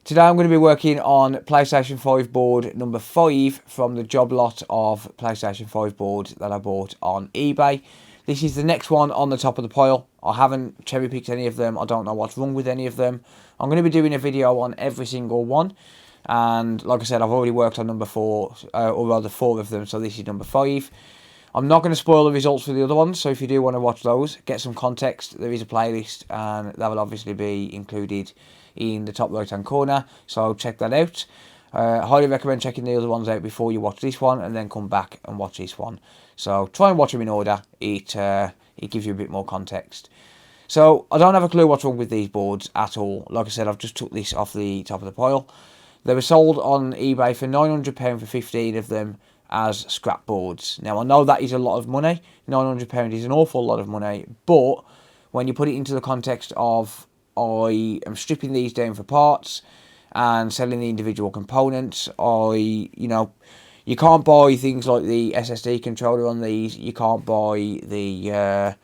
Today I'm going to be working on PlayStation 5 board number 5 from the Joblot of PlayStation 5 boards that I bought on eBay. This is the next one on the top of the pile. I haven't cherry picked any of them. I don't know what's wrong with any of them. I'm going to be doing a video on every single one. And like I said, I've already worked on number 4, or rather 4 of them, so this is number 5. I'm not going to spoil the results for the other ones, so if you do want to watch those, get some context, there is a playlist, and that will obviously be included in the top right hand corner, so check that out. Highly recommend checking the other ones out before you watch this one, and then come back and watch this one. So try and watch them in order, it gives you a bit more context. So I don't have a clue what's wrong with these boards at all. Like I said, I've just took this off the top of the pile. They were sold on eBay for £900 for 15 of them as scrap boards. Now I know that is a lot of money. £900 is an awful lot of money, but when you put it into the context of I am stripping these down for parts and selling the individual components, you can't buy things like the SSD controller on these. You can't buy the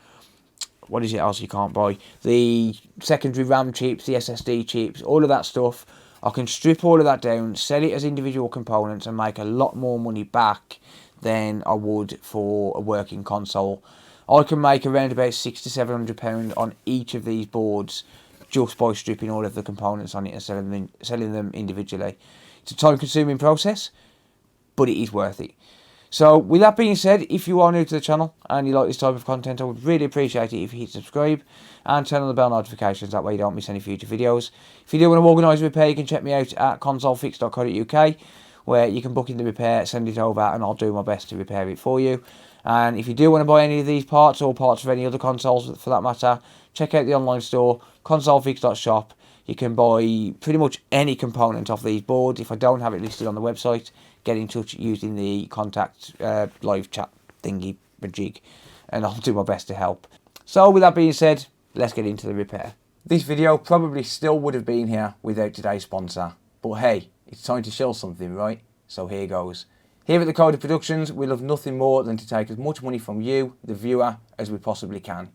what is it else you can't buy? The secondary RAM chips, the SSD chips, all of that stuff. I can strip all of that down, sell it as individual components, and make a lot more money back than I would for a working console. I can make around about £600 to £700 on each of these boards just by stripping all of the components on it and selling them individually. It's a time-consuming process, but it is worth it. So with that being said, if you are new to the channel and you like this type of content, I would really appreciate it if you hit subscribe and turn on the bell notifications, that way you don't miss any future videos. If you do want to organise a repair, you can check me out at consolefix.co.uk, where you can book in the repair, send it over, and I'll do my best to repair it for you. And if you do want to buy any of these parts, or parts of any other consoles for that matter, check out the online store, consolefix.shop. You can buy pretty much any component off these boards. If I don't have it listed on the website, get in touch using the contact live chat thingy majig, and I'll do my best to help. So with that being said, let's get into the repair. This video probably still would have been here without today's sponsor, but hey, it's time to show something, right? So here goes. Here at the Coder Productions, we love nothing more than to take as much money from you, the viewer, as we possibly can,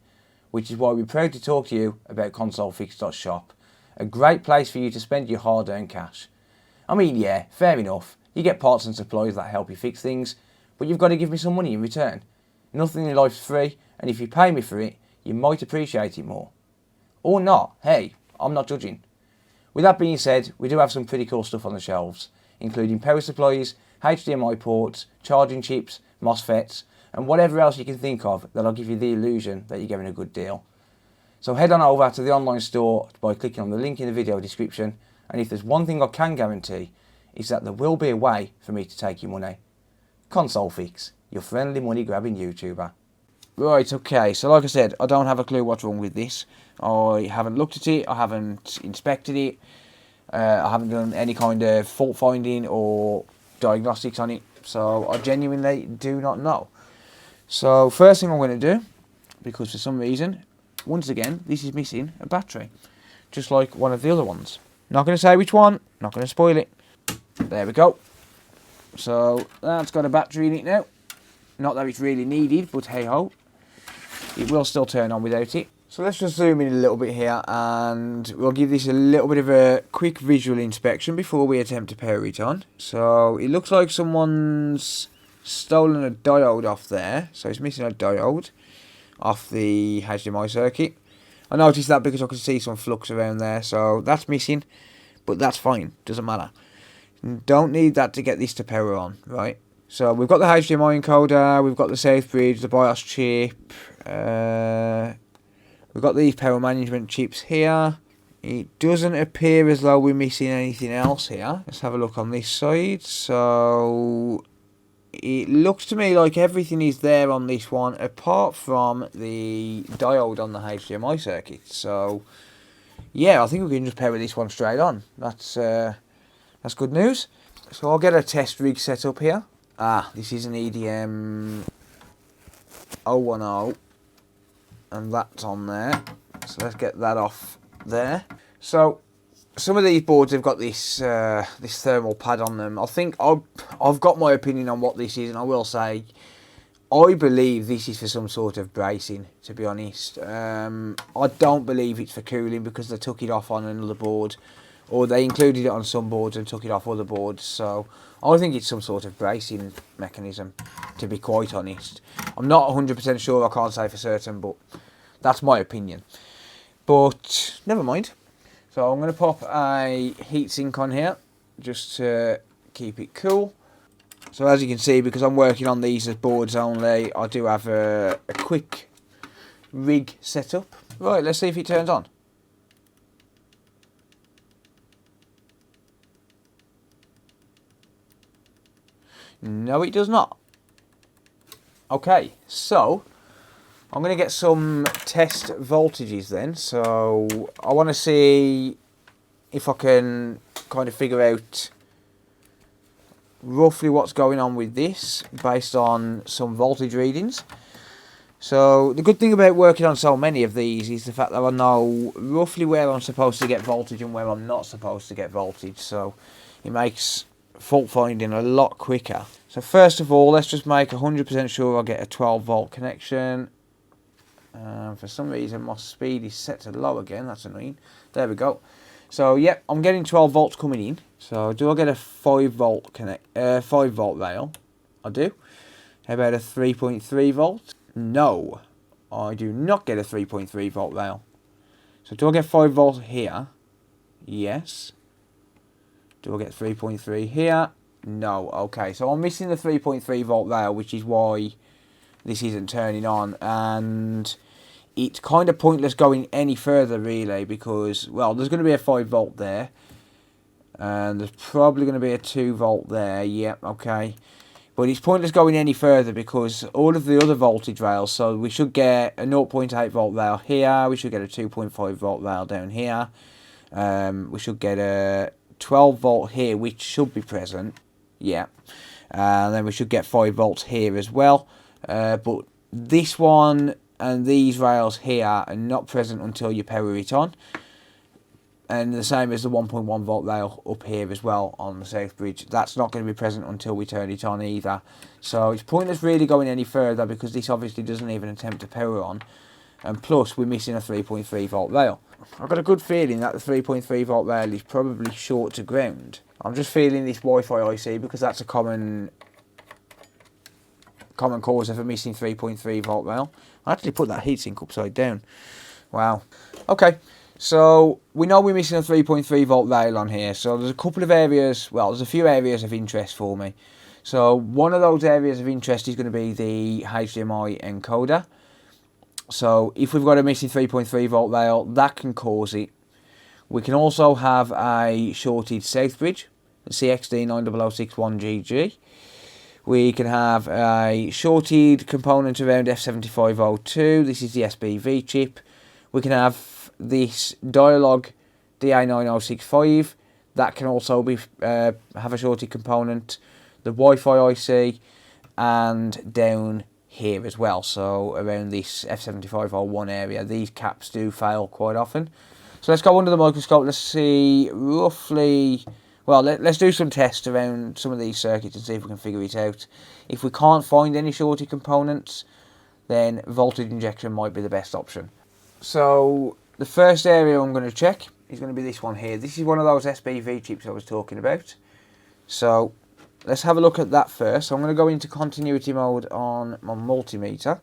which is why we're proud to talk to you about consolefix.shop, a great place for you to spend your hard-earned cash. I mean, yeah, fair enough. You get parts and supplies that help you fix things, but you've got to give me some money in return. Nothing in life's free, and if you pay me for it, you might appreciate it more. Or not, hey, I'm not judging. With that being said, we do have some pretty cool stuff on the shelves, including power supplies, HDMI ports, charging chips, MOSFETs, and whatever else you can think of that'll give you the illusion that you're getting a good deal. So head on over to the online store by clicking on the link in the video description, and if there's one thing I can guarantee, is that there will be a way for me to take your money. ConsoleFix, your friendly money grabbing YouTuber. Right, okay, so like I said, I don't have a clue what's wrong with this. I haven't looked at it, I haven't inspected it, I haven't done any kind of fault finding or diagnostics on it, so I genuinely do not know. So first thing I'm going to do, because for some reason, once again, this is missing a battery, just like one of the other ones. Not going to say which one, not going to spoil it. There we go. So that's got a battery in it now. Not that it's really needed, but hey ho, it will still turn on without it. So let's just zoom in a little bit here, and we'll give this a little bit of a quick visual inspection before we attempt to power it on. So it looks like someone's stolen a diode off there, so it's missing a diode off the HDMI circuit. I noticed that because I could see some flux around there, so that's missing, but that's fine, doesn't matter. Don't need that to get this to power on, right? So we've got the HDMI encoder, we've got the safe bridge, the BIOS chip, we've got these power management chips here. It doesn't appear as though we're missing anything else here. Let's have a look on this side. So it looks to me like everything is there on this one, apart from the diode on the HDMI circuit. So yeah, I think we can just power this one straight on. That's good news. So I'll get a test rig set up here. This is an EDM 010, and that's on there. So let's get that off there. So some of these boards have got this this thermal pad on them. I think I've got my opinion on what this is, and I will say I believe this is for some sort of bracing, to be honest. I don't believe it's for cooling, because they took it off on another board or they included it on some boards and took it off other boards. So I think it's some sort of bracing mechanism, to be quite honest. I'm not 100% sure, I can't say for certain, but that's my opinion. But never mind. So I'm going to pop a heatsink on here just to keep it cool. So as you can see, because I'm working on these as boards only, I do have a quick rig setup. Right, let's see if it turns on. No, it does not. Okay, so I'm going to get some test voltages then. So I want to see if I can kind of figure out roughly what's going on with this based on some voltage readings. So the good thing about working on so many of these is the fact that I know roughly where I'm supposed to get voltage and where I'm not supposed to get voltage. So it makes fault finding a lot quicker. So first of all, let's just make 100% sure I get a 12 volt connection. For some reason my speed is set to low again, that's annoying. There we go. So yep, I'm getting 12 volts coming in. So do I get a 5 volt 5 volt rail? I do. How about a 3.3 volt? No, I do not get a 3.3 volt rail. So do I get 5 volts here? Yes. Do I get 3.3 here? No. Okay, so I'm missing the 3.3 volt rail, which is why this isn't turning on, and it's kind of pointless going any further really, because, well, there's going to be a 5 volt there, and there's probably going to be a 2 volt there. Yep, okay. But it's pointless going any further because all of the other voltage rails, so we should get a 0.8 volt rail here, we should get a 2.5 volt rail down here, we should get a 12 volt here, which should be present, yeah, and then we should get 5 volts here as well, but this one and these rails here are not present until you power it on. And the same as the 1.1 volt rail up here as well on the south bridge. That's not going to be present until we turn it on either. So it's pointless really going any further because this obviously doesn't even attempt to power on. And plus we're missing a 3.3 volt rail. I've got a good feeling that the 3.3 volt rail is probably short to ground. I'm just feeling this Wi-Fi IC because that's a common cause of a missing 3.3 volt rail. I actually put that heatsink upside down. Wow. Okay. So we know we're missing a 3.3 volt rail on here. So there's a couple of areas, well, there's a few areas of interest for me. So one of those areas of interest is going to be the HDMI encoder. So if we've got a missing 3.3 volt rail, that can cause it. We can also have a shorted south bridge, the CXD90061GG. We can have a shorted component around F7502. This is the SBV chip. We can have this Dialog DA9065, that can also be have a shorted component, the Wi-Fi IC, and down here as well. So around this F7501 area, these caps do fail quite often. So let's go under the microscope. Let's see roughly. Well, let's do some tests around some of these circuits and see if we can figure it out. If we can't find any shorted components, then voltage injection might be the best option. So the first area I'm going to check is going to be this one here. This is one of those SBV chips I was talking about. So let's have a look at that first. So I'm going to go into continuity mode on my multimeter.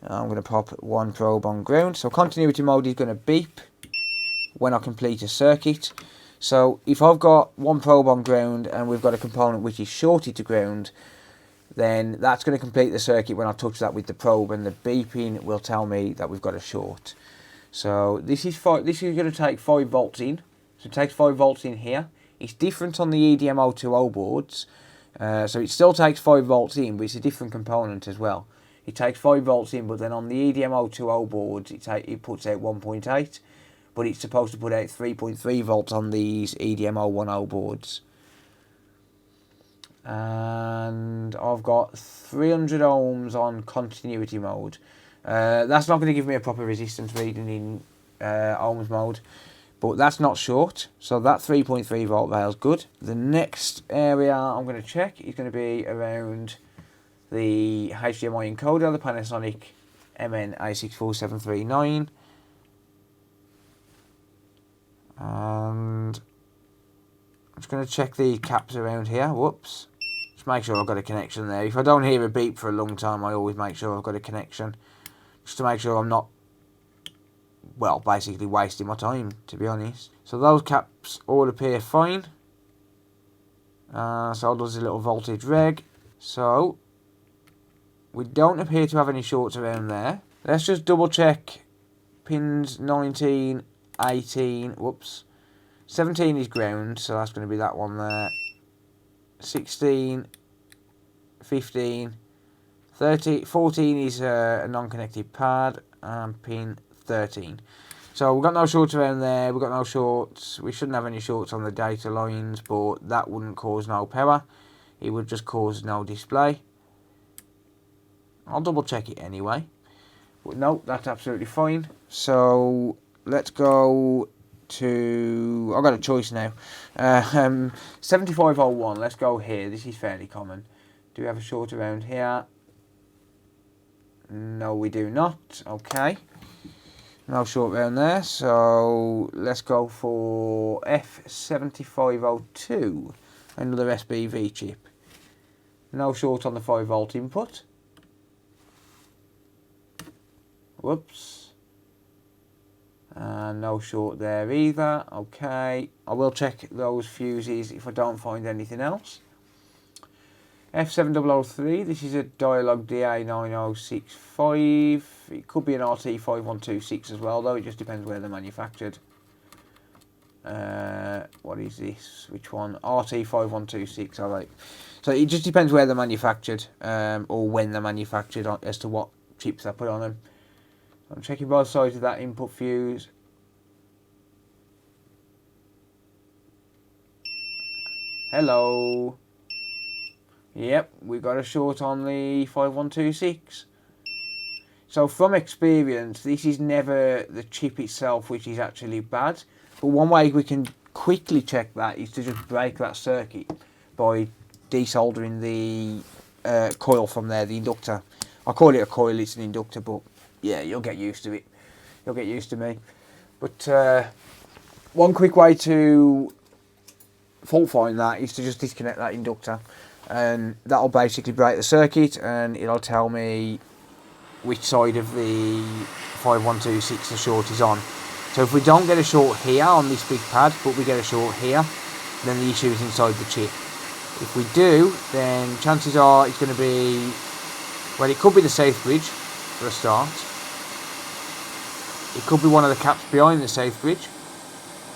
I'm going to pop one probe on ground. So continuity mode is going to beep when I complete a circuit. So if I've got one probe on ground and we've got a component which is shorted to ground, then that's going to complete the circuit when I touch that with the probe, and the beeping will tell me that we've got a short. So this is going to take 5 volts in. So it takes 5 volts in here. It's different on the EDM020 boards. So it still takes 5 volts in, but it's a different component as well. It takes 5 volts in, but then on the EDM020 boards, it puts out 1.8. But it's supposed to put out 3.3 volts on these EDM010 boards. And I've got 300 ohms on continuity mode. That's not going to give me a proper resistance reading in ohms mode, but that's not short, so that 3.3 volt rail is good. The next area I'm going to check is going to be around the HDMI encoder, the Panasonic MN-A64739, and just going to check the caps around here. Whoops. Just make sure I've got a connection there. If I don't hear a beep for a long time, I always make sure I've got a connection. Just to make sure I'm not, well, basically wasting my time, to be honest. So those caps all appear fine. So does a little voltage reg. So we don't appear to have any shorts around there. Let's just double check pins 19, 18, whoops. 17 is ground, so that's going to be that one there. 16, 15, 13, 14 is a non-connected pad, and pin 13. So we've got no shorts around there, we've got no shorts. We shouldn't have any shorts on the data lines, but that wouldn't cause no power. It would just cause no display. I'll double check it anyway. But no, that's absolutely fine. So let's go to, I've got a choice now. 7501, let's go here. This is fairly common. Do we have a short around here? No, we do not. Okay. No short around there. So let's go for F7502, another SBV chip. No short on the 5 volt input. Whoops. No short there either. Okay. I will check those fuses if I don't find anything else. F7003, this is a Dialog DA9065. It could be an RT5126 as well, though. It just depends where they're manufactured. What is this? Which one? RT5126, alright. So it just depends where they're manufactured, or when they're manufactured, as to what chips I put on them. I'm checking both sides of that input fuse. Hello. Yep, we got a short on the 5126. So from experience, this is never the chip itself which is actually bad. But one way we can quickly check that is to just break that circuit by desoldering the coil from there, the inductor. I call it a coil, it's an inductor, but yeah, you'll get used to it. You'll get used to me. But one quick way to fault find that is to just disconnect that inductor, and that'll basically break the circuit, and it'll tell me which side of the 5126 the short is on. So if we don't get a short here on this big pad, but we get a short here, then the issue is inside the chip. If we do, then chances are it's going to be, well, it could be the safe bridge for a start. It could be one of the caps behind the safe bridge.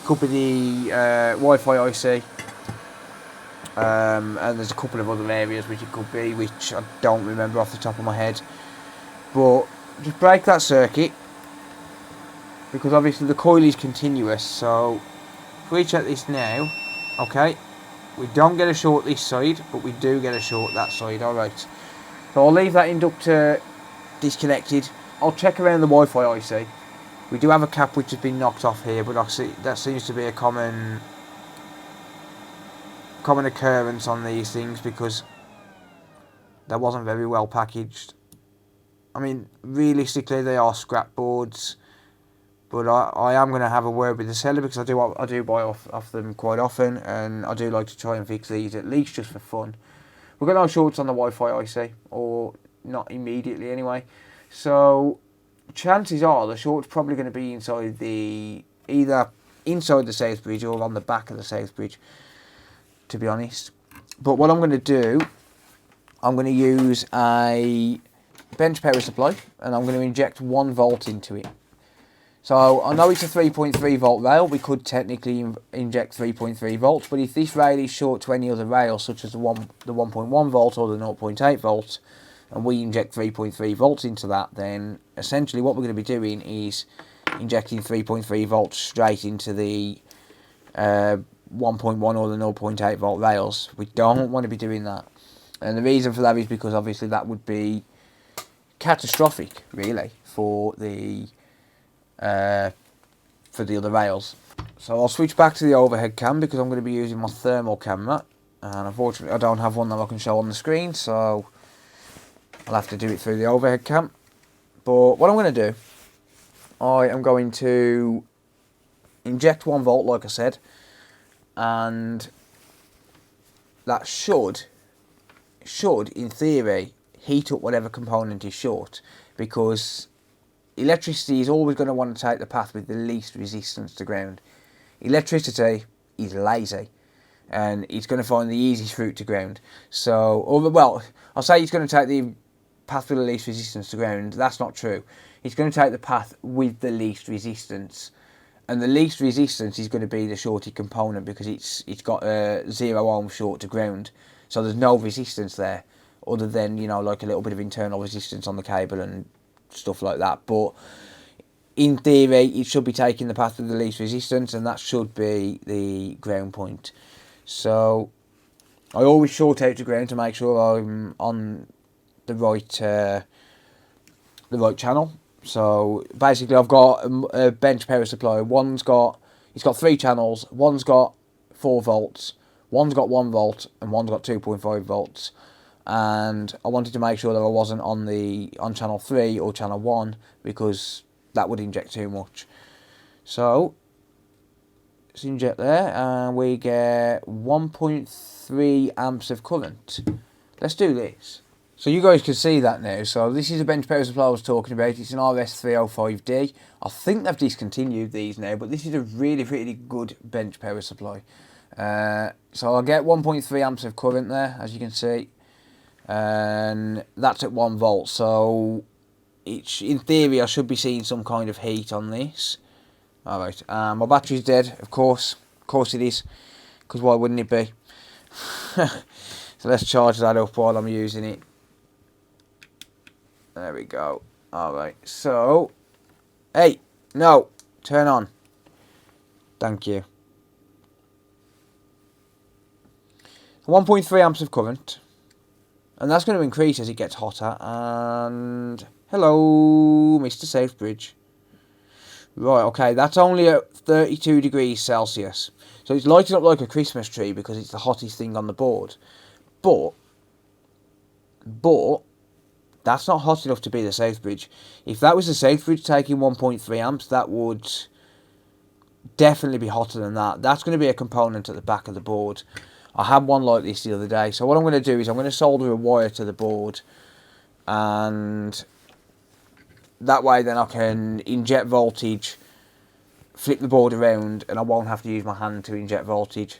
Could be the Wi-Fi IC. And there's a couple of other areas which it could be, which I don't remember off the top of my head. But just break that circuit, because obviously the coil is continuous. So if we check this now, okay, we don't get a short this side, but we do get a short that side. Alright, so I'll leave that inductor disconnected. I'll check around the Wi-Fi IC. We do have a cap which has been knocked off here, but I see that seems to be a common occurrence on these things, because that wasn't very well packaged. I mean, realistically, they are scrap boards, but I am going to have a word with the seller, because I do buy off them quite often, and I do like to try and fix these, at least just for fun. We've got no shorts on the Wi-Fi IC, or not immediately anyway, so chances are the short's probably going to be inside either inside the safe bridge or on the back of the safe bridge, to be honest. But what I'm going to do, I'm going to use a bench power supply, and I'm going to inject 1 volt into it. So I know it's a 3.3 volt rail. We could technically inject 3.3 volts, but if this rail is short to any other rail, such as the 1.1 volt or the 0.8 volt, and we inject 3.3 volts into that, then essentially what we're going to be doing is injecting 3.3 volts straight into the 1.1 or the 0.8 volt rails. We don't want to be doing that, and the reason for that is because obviously that would be catastrophic, really, for the other rails. So I'll switch back to the overhead cam, because I'm going to be using my thermal camera, and unfortunately I don't have one that I can show on the screen, so I'll have to do it through the overhead cam. But what I'm going to do, I am going to inject 1 volt, like I said, and that should in theory heat up whatever component is short, because electricity is always going to want to take the path with the least resistance to ground. Electricity is lazy, and it's going to find the easiest route to ground. So, well, I'll say it's going to take the path with the least resistance to ground. That's not true. It's going to take the path with the least resistance, and the least resistance is going to be the shorted component, because it's got a 0 ohm short to ground. So there's no resistance there, other than, you know, like a little bit of internal resistance on the cable and stuff like that. But in theory, it should be taking the path with the least resistance, and that should be the ground point. So I always short out to ground to make sure I'm on the right channel. So basically, I've got a bench power supply. It's got 3 channels. One's got 4 volts. One's got 1 volt, and one's got 2.5 volts. And I wanted to make sure that I wasn't on channel 3 or channel 1, because that would inject too much. So let's inject there, and we get 1.3 amps of current. Let's do this. So you guys can see that now. So this is a bench power supply I was talking about. It's an RS305D. I think they've discontinued these now, but this is a really, really good bench power supply. So I'll get 1.3 amps of current there, as you can see. And that's at 1 volt. So in theory, I should be seeing some kind of heat on this. Alright, my battery's dead, of course. Of course it is. Because why wouldn't it be? So let's charge that up while I'm using it. There we go. Alright, so... Hey! No! Turn on. Thank you. 1.3 amps of current. And that's going to increase as it gets hotter. And... Hello, Mr. Safebridge. Right, okay, that's only at 32 degrees Celsius. So it's lighting up like a Christmas tree because it's the hottest thing on the board. But that's not hot enough to be the Safebridge. If that was the Safebridge taking 1.3 amps, that would definitely be hotter than that. That's going to be a component at the back of the board. I had one like this the other day. So what I'm going to do is I'm going to solder a wire to the board, and that way then I can inject voltage, flip the board around, and I won't have to use my hand to inject voltage.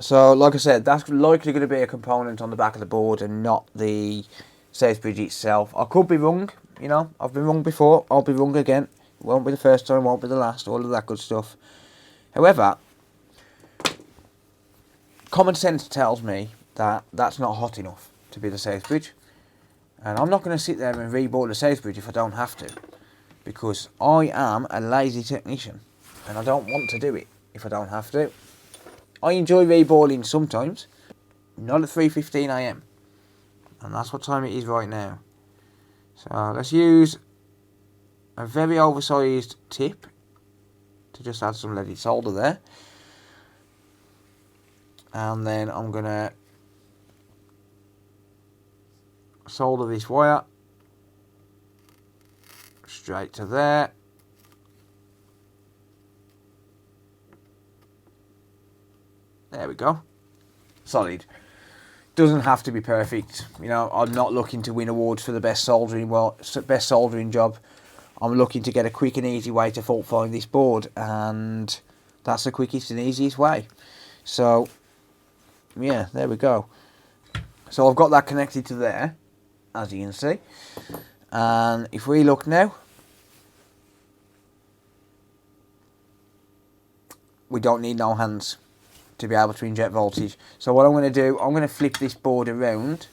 So like I said, that's likely going to be a component on the back of the board and not the Safebridge itself. I could be wrong, you know, I've been wrong before, I'll be wrong again. It won't be the first time, won't be the last, all of that good stuff. However, common sense tells me that that's not hot enough to be the Safebridge. And I'm not going to sit there and reboard the Safebridge if I don't have to, because I am a lazy technician and I don't want to do it if I don't have to. I enjoy reboarding sometimes, not at 3:15 AM, and that's what time it is right now. So let's use a very oversized tip to just add some leaded solder there, and then I'm going to solder this wire straight to there. There we go. Solid. Doesn't have to be perfect. You know, I'm not looking to win awards for the best soldering job. I'm looking to get a quick and easy way to fault find this board, and that's the quickest and easiest way. So yeah, there we go. So I've got that connected to there, as you can see. And if we look now, we don't need no hands to be able to inject voltage. So what I'm going to do, I'm going to flip this board around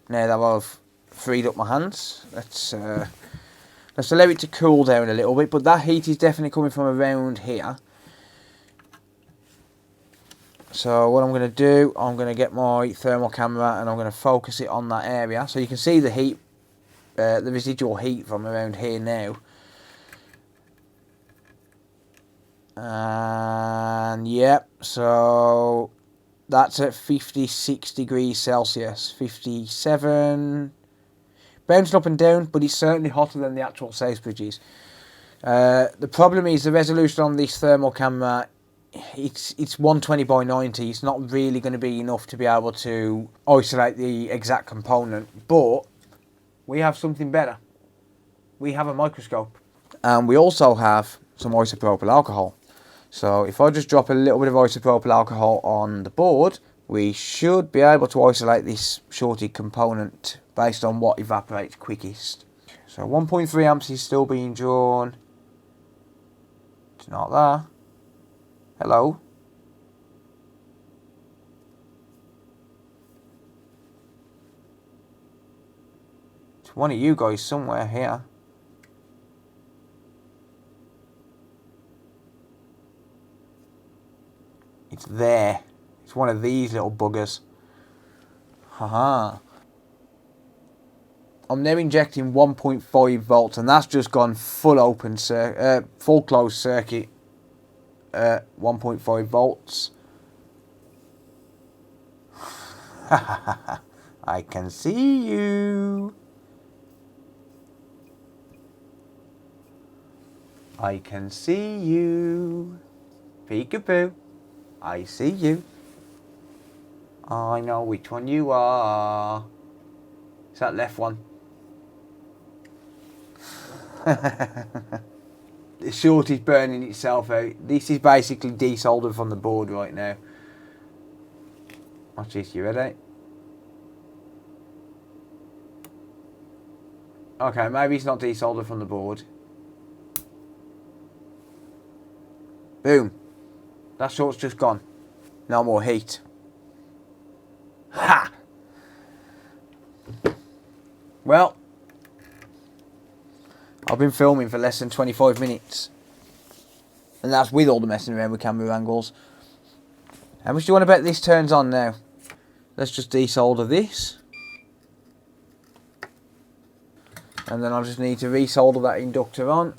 now that I've freed up my hands. Let's allow it to cool down a little bit, but that heat is definitely coming from around here. So what I'm going to do, I'm going to get my thermal camera and I'm going to focus it on that area, so you can see the heat, the residual heat from around here now. And yep, so that's at 56 degrees Celsius, 57, bouncing up and down, but it's certainly hotter than the actual Safebridge is. The problem is the resolution on this thermal camera it's 120 by 90. It's not really going to be enough to be able to isolate the exact component, but we have something better. We have a microscope, and we also have some isopropyl alcohol. So if I just drop a little bit of isopropyl alcohol on the board, we should be able to isolate this shorted component based on what evaporates quickest. So 1.3 amps is still being drawn. It's not there. Hello. It's one of you guys somewhere here. It's there. It's one of these little buggers. Haha. I'm now injecting 1.5 volts, and that's just gone full full closed circuit. 1.5 volts. I can see you. I can see you. Peekaboo. I see you. I know which one you are. It's that left one. The short is burning itself out. This is basically desoldered from the board right now. Watch this, you ready? Okay, maybe it's not desoldered from the board. Boom. That short's just gone. No more heat. Ha! Well, I've been filming for less than 25 minutes. And that's with all the messing around with camera angles. How much do you want to bet this turns on now? Let's just desolder this. And then I'll just need to resolder that inductor on.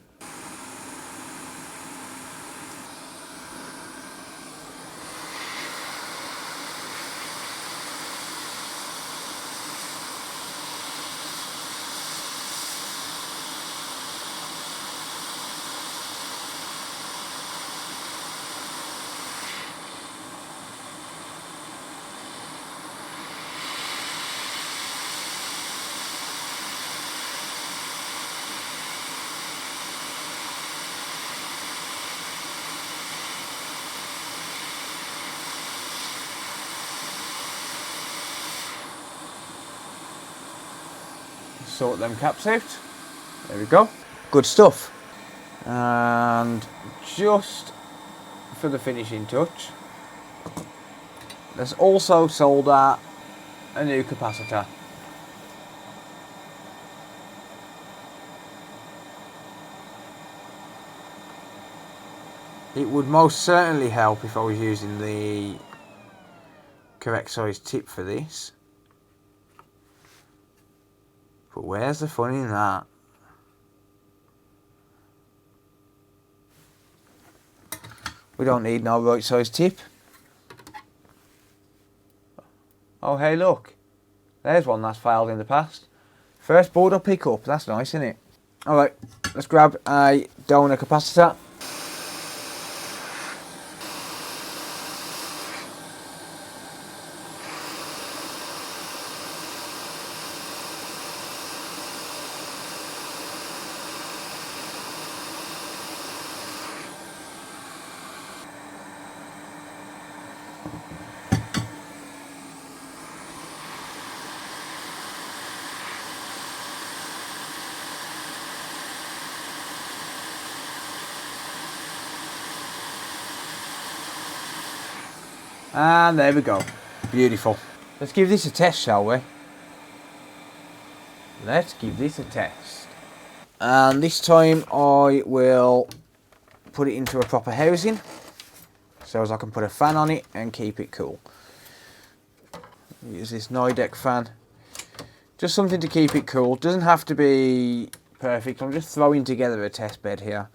Sort them caps out. There we go. Good stuff. And just for the finishing touch, let's also solder a new capacitor. It would most certainly help if I was using the correct size tip for this. But where's the fun in that? We don't need no right size tip. Oh hey look, there's one that's failed in the past. First board I'll pick up, that's nice isn't it? Alright, let's grab a donor capacitor. And there we go. Beautiful. Let's give this a test, shall we? Let's give this a test. And this time I will put it into a proper housing so as I can put a fan on it and keep it cool. Use this Nidec fan. Just something to keep it cool. Doesn't have to be perfect. I'm just throwing together a test bed here.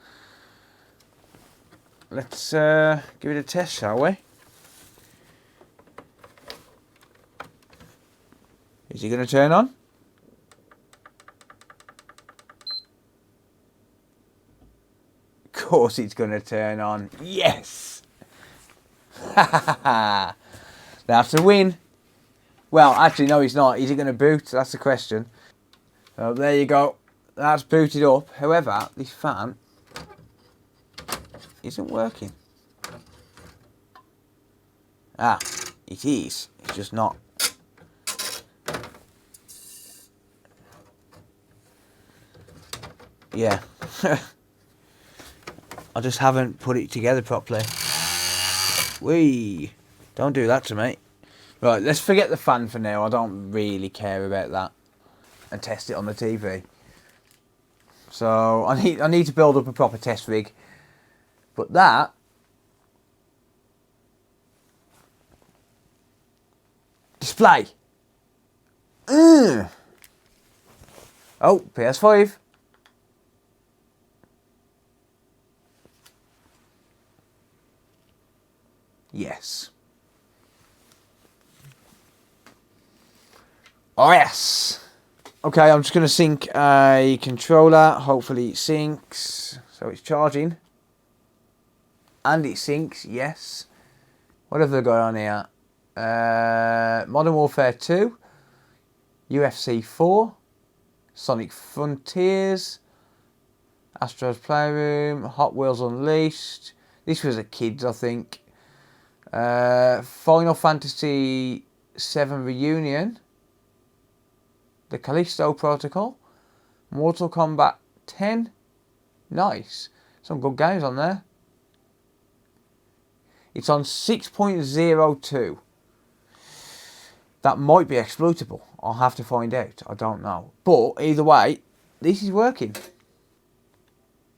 Let's give it a test, shall we? Is he going to turn on? Of course it's going to turn on. Yes! That's a win. Well, actually, no, he's not. Is he going to boot? That's the question. So there you go. That's booted up. However, this fan isn't working. Ah, it is. It's just not. Yeah. I just haven't put it together properly. Whee! Don't do that to me. Right, let's forget the fan for now. I don't really care about that. And test it on the TV. So I need to build up a proper test rig. But that display. Oh, PS5. Yes. Oh yes. Okay, I'm just going to sync a controller. Hopefully it syncs. So it's charging. And it syncs, yes. What have they got on here? Modern Warfare 2. UFC 4. Sonic Frontiers. Astro's Playroom. Hot Wheels Unleashed. This was a kids, I think. Final Fantasy 7 Reunion. The Callisto Protocol. Mortal Kombat 10. Nice. Some good games on there. It's on 6.02. That might be exploitable. I'll have to find out. I don't know. But either way, this is working.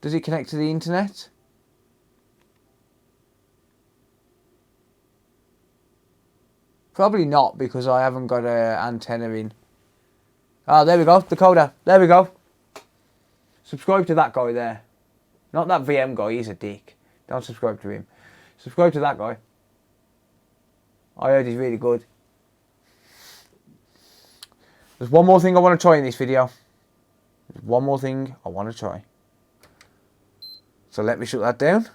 Does it connect to the internet? Probably not, because I haven't got an antenna in. Oh, there we go. Decoder. There we go. Subscribe to that guy there. Not that VM guy. He's a dick. Don't subscribe to him. Subscribe to that guy. I heard he's really good. There's one more thing I want to try in this video. There's one more thing I want to try. So let me shut that down.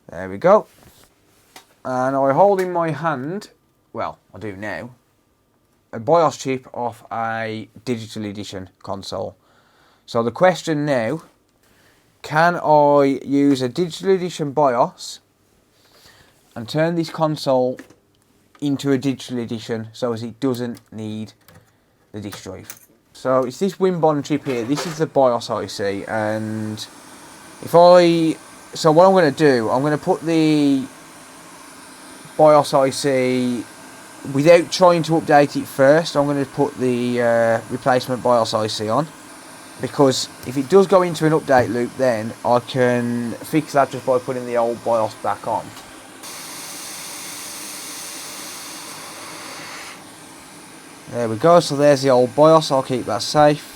There we go. And I hold in my hand, well, I do now, a BIOS chip off a digital edition console. So the question now, can I use a digital edition BIOS and turn this console into a digital edition so as it doesn't need the disk drive? So it's this Wimbond chip here. This is the BIOS IC, and so what I'm going to do, I'm going to put the BIOS IC without trying to update it first. I'm going to put the replacement BIOS IC on, because if it does go into an update loop, then I can fix that just by putting the old BIOS back on. There we go, so there's the old BIOS. I'll keep that safe.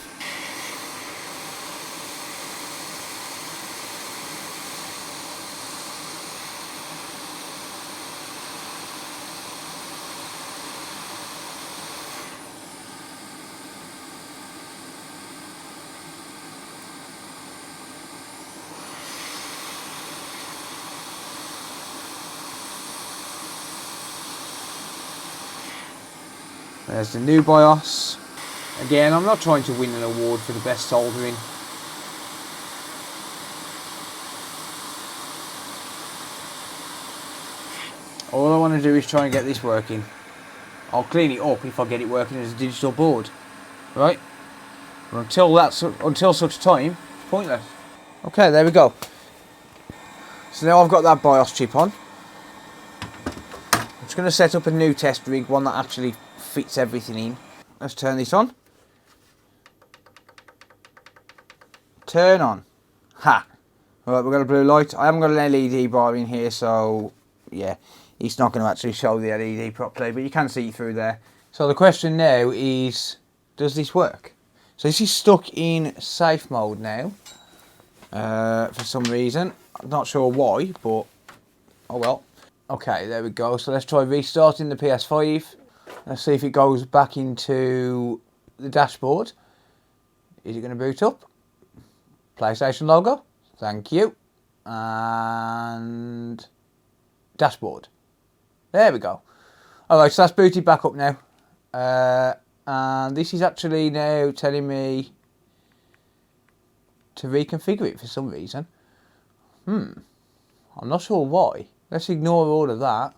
There's the new BIOS. Again, I'm not trying to win an award for the best soldering. All I want to do is try and get this working. I'll clean it up if I get it working as a digital board, right? But until such time, it's pointless. Okay, there we go. So now I've got that BIOS chip on. I'm just going to set up a new test rig, one that actually fits everything in. Let's turn this on. Turn on. Ha! Alright, we've got a blue light. I haven't got an LED bar in here, so yeah, it's not going to actually show the LED properly, but you can see through there. So the question now is, does this work? So this is stuck in safe mode now, for some reason. I'm not sure why, but oh well. Okay, there we go. So let's try restarting the PS5. Let's see if it goes back into the dashboard. Is it going to boot up? PlayStation logo. Thank you. And Dashboard. There we go. Alright, so that's booted back up now. And this is actually now telling me to reconfigure it for some reason. I'm not sure why. Let's ignore all of that.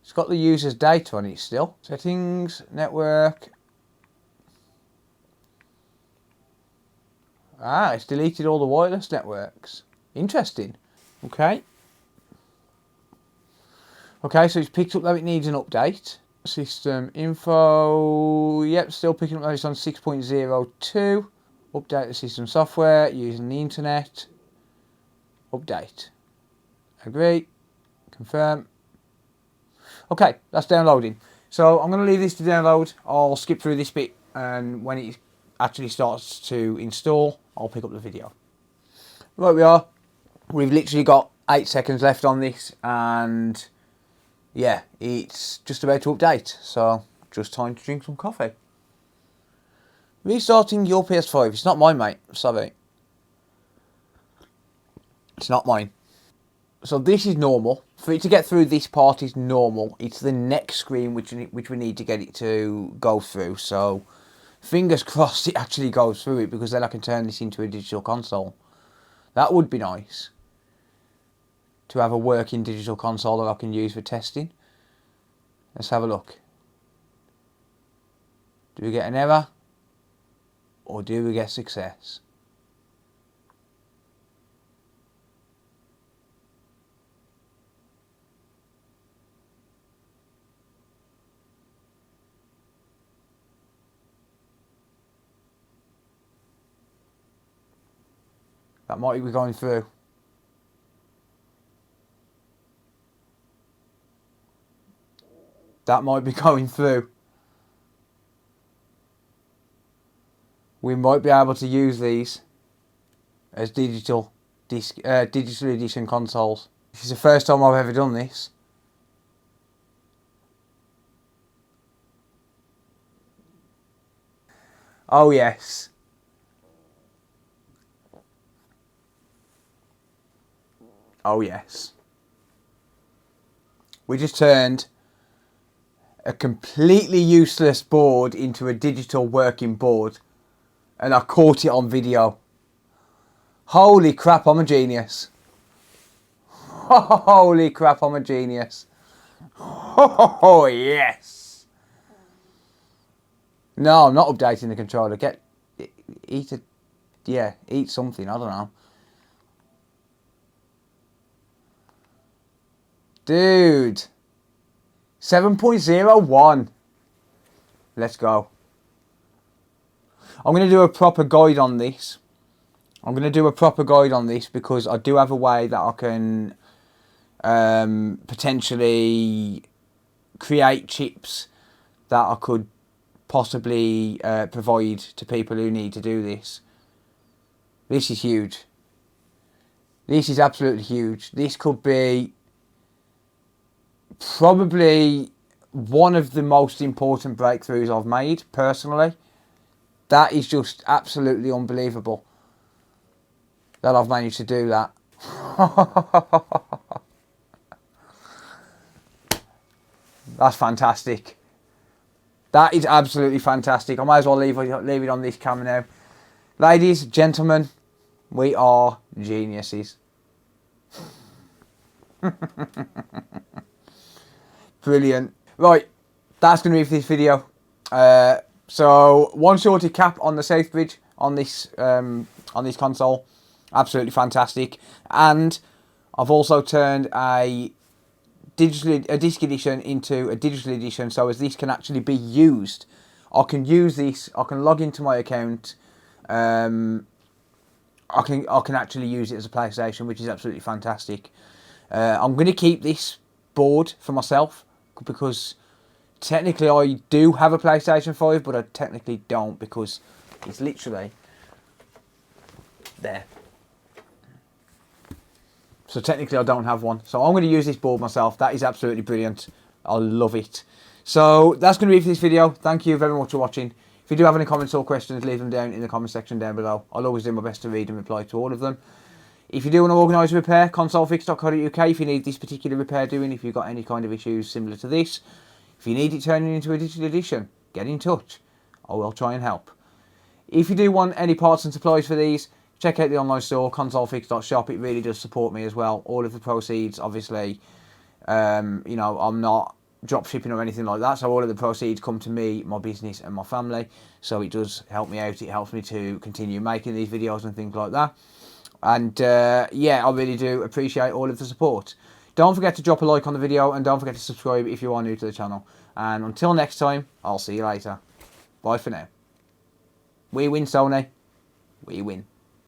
It's got the user's data on it still. Settings, network. Ah, it's deleted all the wireless networks. Interesting. Okay. Okay, so it's picked up that it needs an update. System info. Yep, still picking up that it's on 6.02. Update the system software using the internet. Update. Agree. Confirm. Okay, that's downloading. So I'm going to leave this to download. I'll skip through this bit, and when it actually starts to install, I'll pick up the video. Right, we are. We've literally got 8 seconds left on this, and yeah, it's just about to update. So just time to drink some coffee. Restarting your PS5. It's not mine, mate. Sorry. It's not mine. So this is normal. For it to get through this part is normal. It's the next screen which we need to get it to go through. So fingers crossed it actually goes through it, because then I can turn this into a digital console. That would be nice. To have a working digital console that I can use for testing. Let's have a look. Do we get an error? Or do we get success? That might be going through. That might be going through. We might be able to use these as digital edition consoles. This is the first time I've ever done this. Oh yes. Oh yes. We just turned a completely useless board into a digital working board, and I caught it on video. Holy crap, I'm a genius. Holy crap, I'm a genius. Oh yes. No, I'm not updating the controller. Eat something, I don't know. Dude. 7.01. Let's go. I'm going to do a proper guide on this. Because I do have a way that I can potentially create chips that I could possibly provide to people who need to do this. This is huge. This is absolutely huge. This could be probably one of the most important breakthroughs I've made, personally. That is just absolutely unbelievable that I've managed to do that. That's fantastic. That is absolutely fantastic. I might as well leave it on this camera now. Ladies, gentlemen, we are geniuses. Brilliant. Right, that's going to be for this video. So one shorted cap on the safe bridge on this console, absolutely fantastic. And I've also turned a disc edition into a digital edition, so as this can actually be used. I can use this. I can log into my account. I can actually use it as a PlayStation, which is absolutely fantastic. I'm going to keep this board for myself, because technically I do have a PlayStation 5, but I technically don't, because it's literally there. So technically I don't have one. So I'm going to use this board myself. That is absolutely brilliant. I love it. So that's going to be it for this video. Thank you very much for watching. If you do have any comments or questions, leave them down in the comment section down below. I'll always do my best to read and reply to all of them. If you do want to organise a repair, consolefix.co.uk if you need this particular repair doing, if you've got any kind of issues similar to this. If you need it turning into a digital edition, get in touch. I will try and help. If you do want any parts and supplies for these, check out the online store, consolefix.shop. It really does support me as well. All of the proceeds, obviously, you know, I'm not drop shipping or anything like that, so all of the proceeds come to me, my business and my family, so it does help me out. It helps me to continue making these videos and things like that. And yeah, I really do appreciate all of the support. Don't forget to drop a like on the video, and don't forget to subscribe if you are new to the channel. And until next time, I'll see you later. Bye for now. We win, Sony. We win.